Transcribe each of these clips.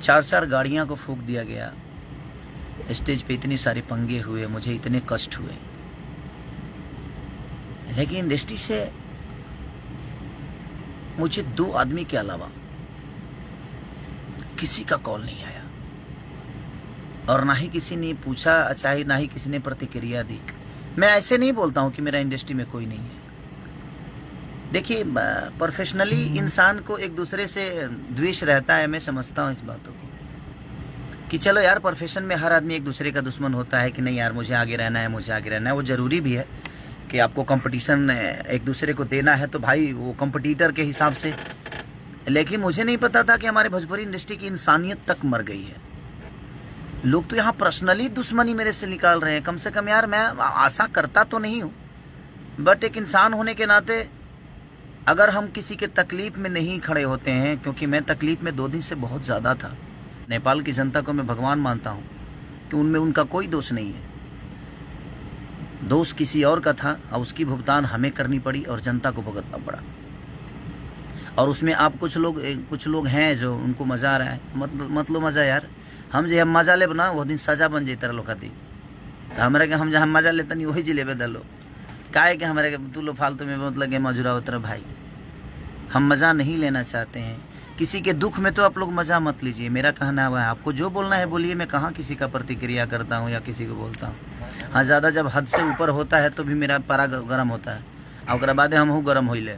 4-4 गाड़ियां को फूंक दिया गया, स्टेज पे इतने सारे पंगे हुए, मुझे इतने कष्ट हुए, लेकिन इंडस्ट्री से मुझे 2 आदमी के अलावा किसी का कॉल नहीं आया और ना ही किसी ने पूछा, चाहे ना ही किसी ने प्रतिक्रिया दी। मैं ऐसे नहीं बोलता हूं कि मेरा इंडस्ट्री में कोई नहीं है। देखिए, प्रोफेशनली इंसान को एक दूसरे से द्वेष रहता है, मैं समझता हूं इस बातों को कि चलो यार, प्रोफेशन में हर आदमी एक दूसरे का दुश्मन होता है कि नहीं यार मुझे आगे रहना है, मुझे आगे रहना है। वो ज़रूरी भी है कि आपको कंपटीशन एक दूसरे को देना है, तो भाई वो कंपटीटर के हिसाब से। लेकिन मुझे नहीं पता था कि हमारे भोजपुरी इंडस्ट्री की इंसानियत तक मर गई है। लोग तो यहाँ पर्सनली दुश्मनी मेरे से निकाल रहे हैं। कम से कम यार, मैं आशा करता तो नहीं हूँ, बट एक इंसान होने के नाते अगर हम किसी के तकलीफ में नहीं खड़े होते हैं, क्योंकि मैं तकलीफ में 2 दिन से बहुत ज़्यादा था। नेपाल की जनता को मैं भगवान मानता हूँ कि उनमें उनका कोई दोष नहीं है, दोष किसी और का था और उसकी भुगतान हमें करनी पड़ी और जनता को भुगतना पड़ा। और उसमें आप कुछ लोग हैं जो उनको मज़ा आ रहा है, मत लो मज़ा यार। हम जो मज़ा ले बना वो दिन सजा बन जाता लोग खाती, तो हमारे के हम जहाँ मज़ा लेते नहीं वही जिले दलो काहे के हमारे तू लो फालतू में बहुत लगे मजुरा उतर। भाई हम मज़ा नहीं लेना चाहते हैं, किसी के दुख में तो आप लोग मज़ा मत लीजिए। मेरा कहना हुआ है, आपको जो बोलना है बोलिए, मैं कहाँ किसी का प्रतिक्रिया करता हूँ या किसी को बोलता हूँ। हाँ, ज़्यादा जब हद से ऊपर होता है तो भी मेरा पारा गर्म होता है, और बाद हम हूँ गर्म होइले,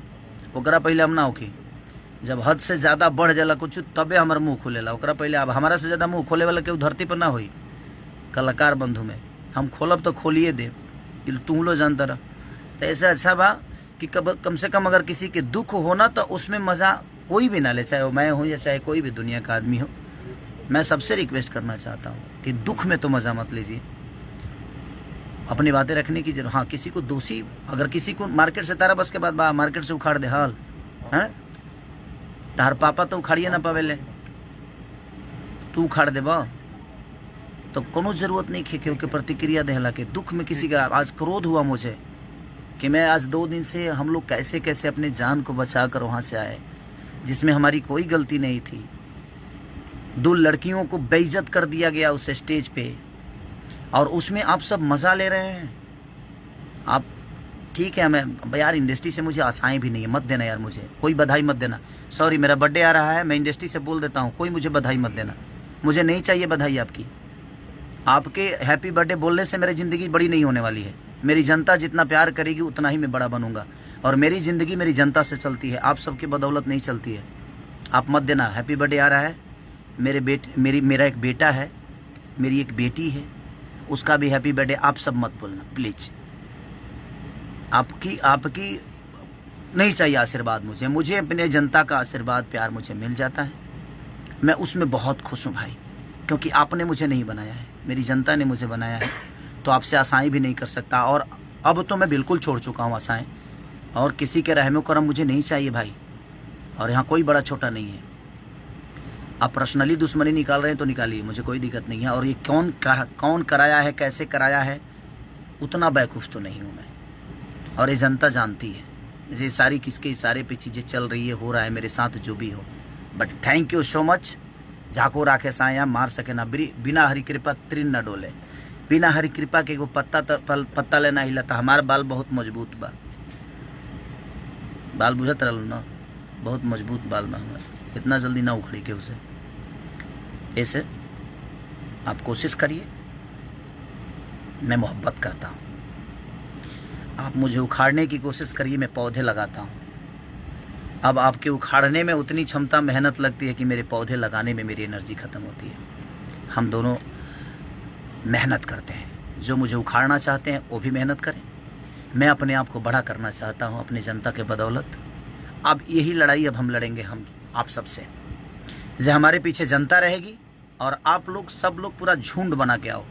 ओकरा पहले हम ना होखी। जब हद से ज़्यादा बढ़ जाला कुछ तबे हमार मुँह खुलेला, ओकरा पहले। अब हमारा से ज़्यादा मुँह खोले वाला केहू धरती पर ना होई। कलाकार बंधु में हम खोलब तो खोलिए दे, तुम लोग जानता रह। तो ऐसा अच्छा बा कि कम से कम अगर किसी के दुख हो ना, तो उसमें मज़ा कोई भी ना ले, चाहे वो मैं हूँ या चाहे कोई भी दुनिया का आदमी हो। मैं सबसे रिक्वेस्ट करना चाहता हूँ कि दुख में तो मज़ा मत लीजिए, अपनी बातें रखने की जरूरत। हाँ, किसी को दोषी, अगर किसी को मार्केट से तारा बस के बाद मार्केट से उखाड़ दे हाल है, तार पापा तो उखाड़िए ना पावेले, तू उखाड़ दे बा, तो कोनो जरूरत नहीं खे के प्रतिक्रिया देहला के। दुख में किसी का आज क्रोध हुआ मुझे कि मैं आज 2 दिन से हम लोग कैसे कैसे अपने जान को बचा कर वहाँ से आए, जिसमें हमारी कोई गलती नहीं थी। 2 लड़कियों को बेइज्जत कर दिया गया उस स्टेज पे, और उसमें आप सब मज़ा ले रहे हैं। आप ठीक है, मैं यार इंडस्ट्री से मुझे आशाएं भी नहीं है, मत देना यार, मुझे कोई बधाई मत देना। सॉरी, मेरा बर्थडे आ रहा है, मैं इंडस्ट्री से बोल देता हूँ, कोई मुझे बधाई मत देना, मुझे नहीं चाहिए बधाई आपकी। आपके हैप्पी बर्थडे बोलने से मेरी ज़िंदगी बड़ी नहीं होने वाली है। मेरी जनता जितना प्यार करेगी उतना ही मैं बड़ा बनूंगा, और मेरी ज़िंदगी मेरी जनता से चलती है, आप सबकी बदौलत नहीं चलती है। आप मत देना। हैप्पी बर्थडे आ रहा है, मेरा एक बेटा है, मेरी एक बेटी है, उसका भी हैप्पी बर्थडे। आप सब मत बोलना प्लीज़। आपकी नहीं चाहिए आशीर्वाद मुझे अपने जनता का आशीर्वाद प्यार मुझे मिल जाता है। मैं उसमें बहुत खुश हूँ भाई, क्योंकि आपने मुझे नहीं बनाया है, मेरी जनता ने मुझे बनाया है। तो आपसे आशाएं भी नहीं कर सकता, और अब तो मैं बिल्कुल छोड़ चुका हूँ आशाएं, और किसी के रहमो करम मुझे नहीं चाहिए भाई। और यहाँ कोई बड़ा छोटा नहीं है। आप पर्सनली दुश्मनी निकाल रहे हैं तो निकालिए, मुझे कोई दिक्कत नहीं है। और ये कौन कराया है, कैसे कराया है, उतना बेवकूफ़ तो नहीं हूँ मैं, और ये जनता जानती है। ये सारी किसके इशारे पे चीज़ें चल रही है, हो रहा है मेरे साथ जो भी हो। But thank you so much. जाको राखे साया मार सके ना, बिना हरी कृपा तृण न डोले। बिना हरी कृपा के एगो पत्ता लेना हिलता। हमारा बाल बहुत मजबूत बा, बाल बुझत रहल ना, बहुत मजबूत बाल बा हमार, इतना जल्दी ना उखड़ी के उसे। ऐसे आप कोशिश करिए, मैं मोहब्बत करता हूँ। आप मुझे उखाड़ने की कोशिश करिए, मैं पौधे लगाता हूँ। अब आपके उखाड़ने में उतनी क्षमता मेहनत लगती है कि मेरे पौधे लगाने में मेरी एनर्जी ख़त्म होती है। हम दोनों मेहनत करते हैं, जो मुझे उखाड़ना चाहते हैं वो भी मेहनत करें। मैं अपने आप को बड़ा करना चाहता हूँ अपनी जनता के बदौलत। अब यही लड़ाई अब हम लड़ेंगे, हम आप सबसे। जो हमारे पीछे जनता रहेगी और आप लोग सब लोग पूरा झुंड बना के आओ,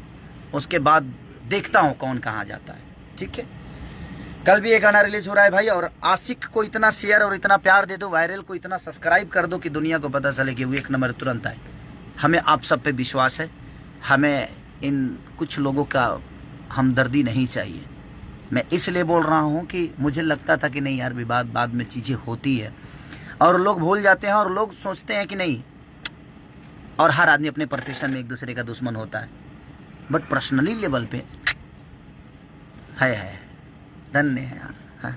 उसके बाद देखता हूँ कौन कहाँ जाता है। ठीक है, कल भी एक गाना रिलीज हो रहा है भाई, और आशिक को इतना शेयर और इतना प्यार दे दो, वायरल को इतना सब्सक्राइब कर दो कि दुनिया को पता चले कि वो 1 नंबर तुरंत आए। हमें आप सब पे विश्वास है, हमें इन कुछ लोगों का हमदर्दी नहीं चाहिए। मैं इसलिए बोल रहा हूँ कि मुझे लगता था कि नहीं यार, विवाद बाद में चीज़ें होती है और लोग भूल जाते हैं, और लोग सोचते हैं कि नहीं और हर आदमी अपने प्रोफेशन में एक दूसरे का दुश्मन होता है, बट पर्सनली लेवल पे है। धन्य है, हाँ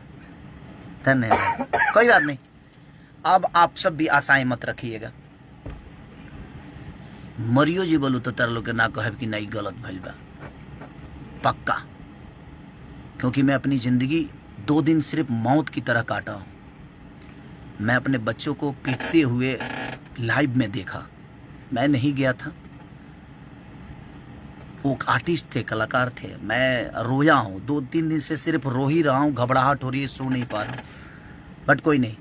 धन्य है। कोई बात नहीं, अब आप सब भी आशाएं मत रखिएगा। मरियो जी बोलू तो तार लोग के ना कहे कि नहीं गलत भइल बा, पक्का। क्योंकि मैं अपनी जिंदगी 2 दिन सिर्फ मौत की तरह काटा हूं। मैं अपने बच्चों को पीटते हुए लाइव में देखा, मैं नहीं गया था, वो आर्टिस्ट थे, कलाकार थे। मैं रोया हूँ 2-3 दिन से, सिर्फ रो ही रहा हूँ, घबराहट हो रही है, सो नहीं पा रहा हूँ, बट कोई नहीं।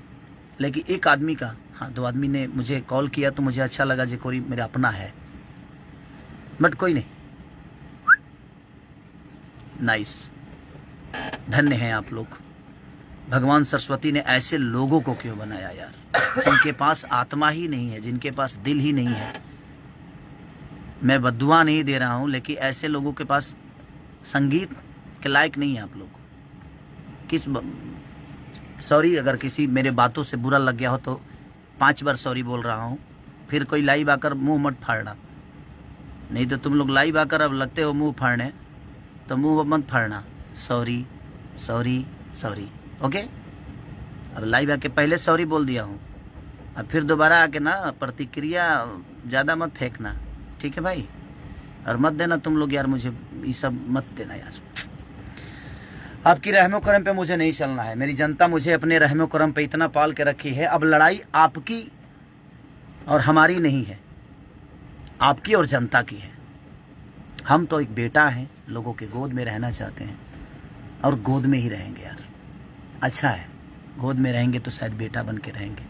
लेकिन एक आदमी का, हाँ 2 आदमी ने मुझे कॉल किया तो मुझे अच्छा लगा, जो कोई मेरा अपना है, बट कोई नहीं। नाइस, धन्य हैं आप लोग। भगवान सरस्वती ने ऐसे लोगों को क्यों बनाया यार, जिनके पास आत्मा ही नहीं है, जिनके पास दिल ही नहीं है। मैं बद्दुआ नहीं दे रहा हूं, लेकिन ऐसे लोगों के पास संगीत के लायक नहीं है आप लोग। सॉरी अगर किसी मेरे बातों से बुरा लग गया हो तो 5 बार सॉरी बोल रहा हूं। फिर कोई लाइव आकर मुंह मत फाड़ना, नहीं तो तुम लोग लाइव आकर अब लगते हो मुंह फाड़ने, तो मुंह मत फाड़ना। Sorry sorry sorry, okay. अब लाइव आके पहले सॉरी बोल दिया हूँ, अब फिर दोबारा आके ना प्रतिक्रिया ज़्यादा मत फेंकना, ठीक है भाई। और मत देना तुम लोग यार, मुझे ये सब मत देना यार। आपकी रहमो करम पे मुझे नहीं चलना है। मेरी जनता मुझे अपने रहमो करम पे इतना पाल के रखी है। अब लड़ाई आपकी और हमारी नहीं है, आपकी और जनता की है। हम तो एक बेटा हैं, लोगों के गोद में रहना चाहते हैं, और गोद में ही रहेंगे यार। अच्छा है, गोद में रहेंगे तो शायद बेटा बन के रहेंगे,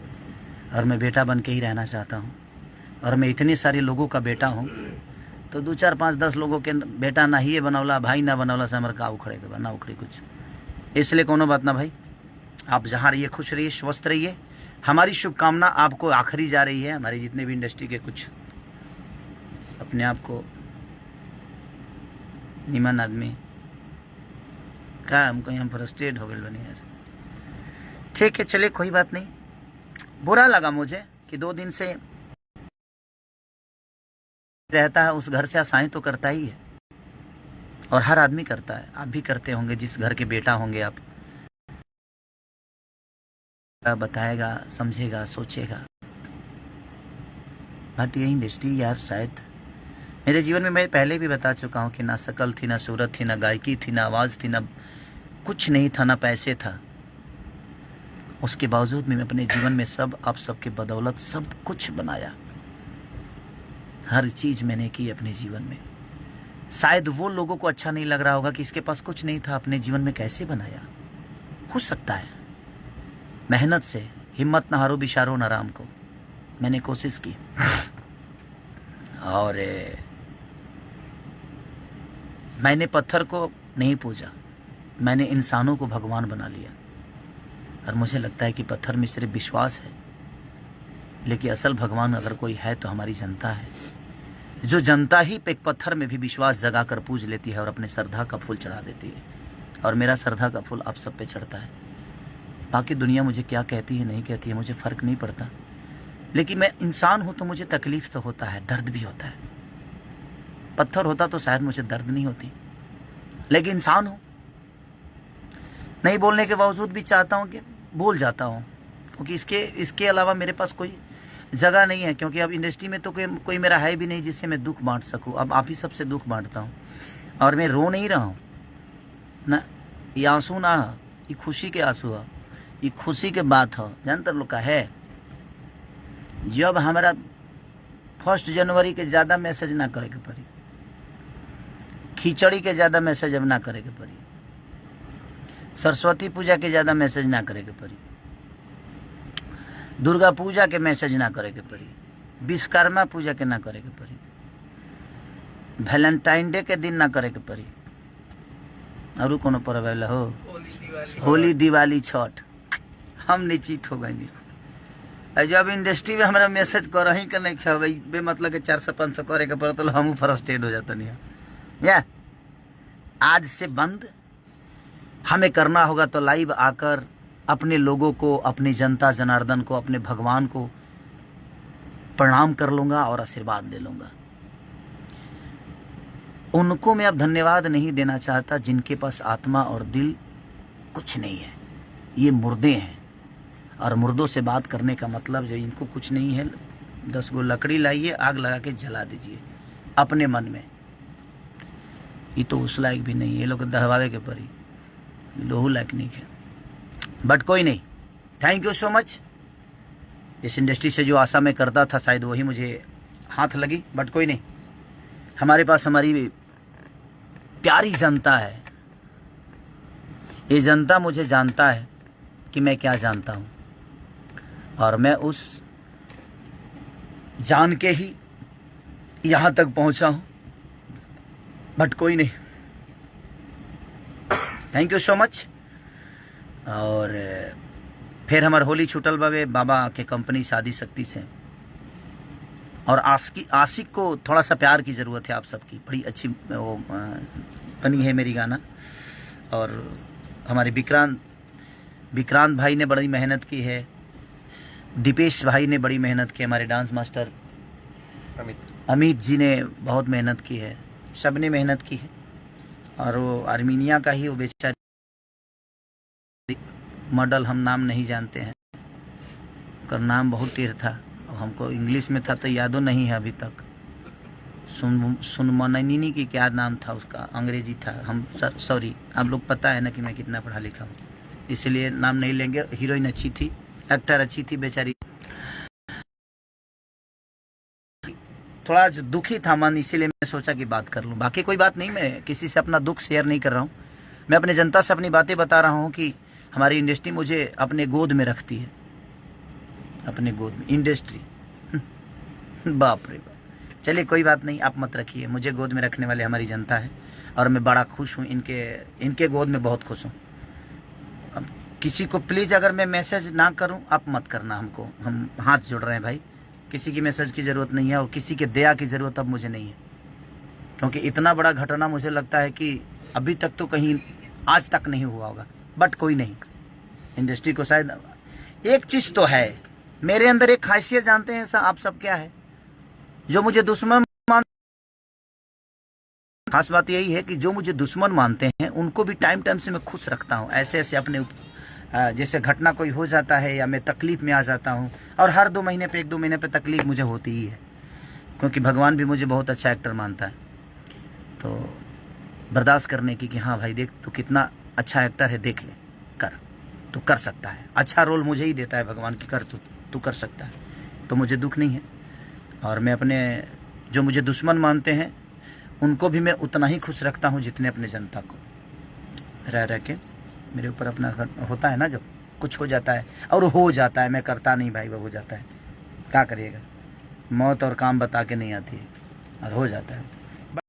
और मैं बेटा बन के ही रहना चाहता हूँ। और मैं इतने सारे लोगों का बेटा हूँ, तो 2, 4, 5, 10 लोगों के बेटा ना ही बनौला, भाई ना बनौला से हमारे का उखड़े के ना उखड़े कुछ। इसलिए कोनो बात ना भाई, आप जहाँ रहिए खुश रहिए, स्वस्थ रहिए। हमारी शुभकामना आपको आखिरी जा रही है। हमारी जितने भी इंडस्ट्री के कुछ अपने आप को निमन आदमी का, हमको यहाँ फ्रस्ट्रेट हो गए बनी यार। ठीक है, चलिए कोई बात नहीं। बुरा लगा मुझे कि 2 दिन से रहता है उस घर से आशाएं तो करता ही है, और हर आदमी करता है। आप भी करते होंगे, जिस घर के बेटा होंगे आप। बताएगा, समझेगा, सोचेगा। बट ये इंडस्ट्री यार, शायद मेरे जीवन में, मैं पहले भी बता चुका हूँ कि ना शकल थी, ना सूरत थी, ना गायकी थी, ना आवाज़ थी, ना कुछ नहीं था, ना पैसे था। उसके बावजूद भी मैं अपने जीवन में सब आप सबके बदौलत सब कुछ बनाया। हर चीज़ मैंने की अपने जीवन में। शायद वो लोगों को अच्छा नहीं लग रहा होगा कि इसके पास कुछ नहीं था, अपने जीवन में कैसे बनाया। हो सकता है, मेहनत से हिम्मत न हारो बिशारो न राम को। मैंने कोशिश की, और मैंने पत्थर को नहीं पूजा, मैंने इंसानों को भगवान बना लिया। और मुझे लगता है कि पत्थर में सिर्फ विश्वास है, लेकिन असल भगवान अगर कोई है तो हमारी जनता है। जो जनता ही एक पत्थर में भी विश्वास जगा कर पूज लेती है और अपने श्रद्धा का फूल चढ़ा देती है। और मेरा श्रद्धा का फूल आप सब पे चढ़ता है। बाकी दुनिया मुझे क्या कहती है नहीं कहती है, मुझे फ़र्क नहीं पड़ता। लेकिन मैं इंसान हूं तो मुझे तकलीफ तो होता है, दर्द भी होता है। पत्थर होता तो शायद मुझे दर्द नहीं होती, लेकिन इंसान हूं। नहीं बोलने के बावजूद भी चाहता हूं कि बोल जाता हूं, क्योंकि इसके अलावा मेरे पास कोई जगह नहीं है। क्योंकि अब इंडस्ट्री में तो कोई मेरा है भी नहीं जिससे मैं दुख बांट सकूं। अब आप ही सबसे दुख बांटता हूं, और मैं रो नहीं रहा हूं ना। ये आंसू ना, ये खुशी के आंसू है, ये खुशी के बात है। जानतर लोग का है, जब हमारा 1 जनवरी के ज़्यादा मैसेज ना करे के पड़ी, खिचड़ी के ज़्यादा मैसेज अब ना करे के पड़ी, सरस्वती पूजा के ज़्यादा मैसेज ना करे के पड़ी, दुर्गा पूजा के मैसेज ना करे के पड़ी, विश्वकर्मा पूजा के ना करे के पड़ी, वैलेंटाइन डे के दिन ना करे के पड़ी, और कोनो पर्व हो, होली, दिवाली, छठ, हम निश्चित हो गए। जब इंडस्ट्री में हमारा मैसेज कर ही के नहीं खे बे मतलब के 400-500 करे के पड़े तो हम फ्रस्ट्रेट हो जाता नहीं। या आज से बंद, हमें करना होगा तो लाइव आकर अपने लोगों को, अपनी जनता जनार्दन को, अपने भगवान को प्रणाम कर लूँगा और आशीर्वाद ले लूँगा। उनको मैं अब धन्यवाद नहीं देना चाहता जिनके पास आत्मा और दिल कुछ नहीं है। ये मुर्दे हैं, और मुर्दों से बात करने का मतलब जो इनको कुछ नहीं है, 10 गो लकड़ी लाइए, आग लगा के जला दीजिए अपने मन में। ये तो उस लायक भी नहीं है, ये लोग दहवावे के परी, लोहू लायक नहीं है। बट कोई नहीं, थैंक यू सो मच। इस इंडस्ट्री से जो आशा मैं करता था शायद वही मुझे हाथ लगी। बट कोई नहीं, हमारे पास हमारी प्यारी जनता है। ये जनता मुझे जानता है कि मैं क्या जानता हूँ, और मैं उस जान के ही यहाँ तक पहुँचा हूँ। बट कोई नहीं, थैंक यू सो मच। और फिर हमार होली छूटल बाबे बाबा के कंपनी शादी शक्ति से। और आशिक को थोड़ा सा प्यार की ज़रूरत है आप सबकी। बड़ी अच्छी वो बनी है मेरी गाना। और हमारे विक्रांत भाई ने बड़ी मेहनत की है, दीपेश भाई ने बड़ी मेहनत की, हमारे डांस मास्टर अमित जी ने बहुत मेहनत की है, सब ने मेहनत की है। और वो आर्मीनिया का ही वो बेचारी मॉडल, हम नाम नहीं जानते हैं, उसका नाम बहुत टेढ़ था, हमको इंग्लिश में था तो यादों नहीं है अभी तक। सुनमननी की क्या नाम था उसका, अंग्रेजी था। हम सॉरी, आप लोग पता है ना कि मैं कितना पढ़ा लिखा हूँ, इसलिए नाम नहीं लेंगे। हीरोइन अच्छी थी, एक्टर अच्छी थी, बेचारी थोड़ा दुखी था मन, इसीलिए मैं सोचा कि बात कर लूँ। बाकी कोई बात नहीं, मैं किसी से अपना दुख शेयर नहीं कर रहा हूँ। मैं अपने जनता से अपनी बातें बता रहा हूँ कि हमारी इंडस्ट्री मुझे अपने गोद में रखती है, अपने गोद में इंडस्ट्री। बाप रे बाप, चलिए कोई बात नहीं, आप मत रखिए। मुझे गोद में रखने वाले हमारी जनता है, और मैं बड़ा खुश हूँ, इनके गोद में बहुत खुश हूँ। अब किसी को प्लीज़ अगर मैं मैसेज ना करूँ, आप मत करना हमको, हम हाथ जोड़ रहे हैं भाई। किसी की मैसेज की ज़रूरत नहीं है, और किसी के दया की ज़रूरत अब मुझे नहीं है, क्योंकि इतना बड़ा घटना मुझे लगता है कि अभी तक तो कहीं आज तक नहीं हुआ होगा। बट कोई नहीं, इंडस्ट्री को शायद एक चीज़ तो है, मेरे अंदर एक खासियत जानते हैं आप सब क्या है, जो मुझे दुश्मन खास बात यही है कि जो मुझे दुश्मन मानते हैं उनको भी टाइम टाइम से मैं खुश रखता हूँ। ऐसे ऐसे अपने जैसे घटना कोई हो जाता है या मैं तकलीफ में आ जाता हूँ, और हर 2 महीने पे 1-2 महीने पे तकलीफ मुझे होती ही है, क्योंकि भगवान भी मुझे बहुत अच्छा एक्टर मानता है। तो बर्दाश्त करने की कि हाँ भाई देख तू कितना अच्छा एक्टर है, देख ले, तू कर सकता है। अच्छा रोल मुझे ही देता है भगवान की, कर तू कर सकता है, तो मुझे दुख नहीं है। और मैं अपने जो मुझे दुश्मन मानते हैं उनको भी मैं उतना ही खुश रखता हूँ जितने अपने जनता को। रह के मेरे ऊपर अपना होता है ना, जब कुछ हो जाता है, और हो जाता है, मैं करता नहीं भाई, वो हो जाता है, क्या करिएगा, मौत और काम बता के नहीं आती है, और हो जाता है।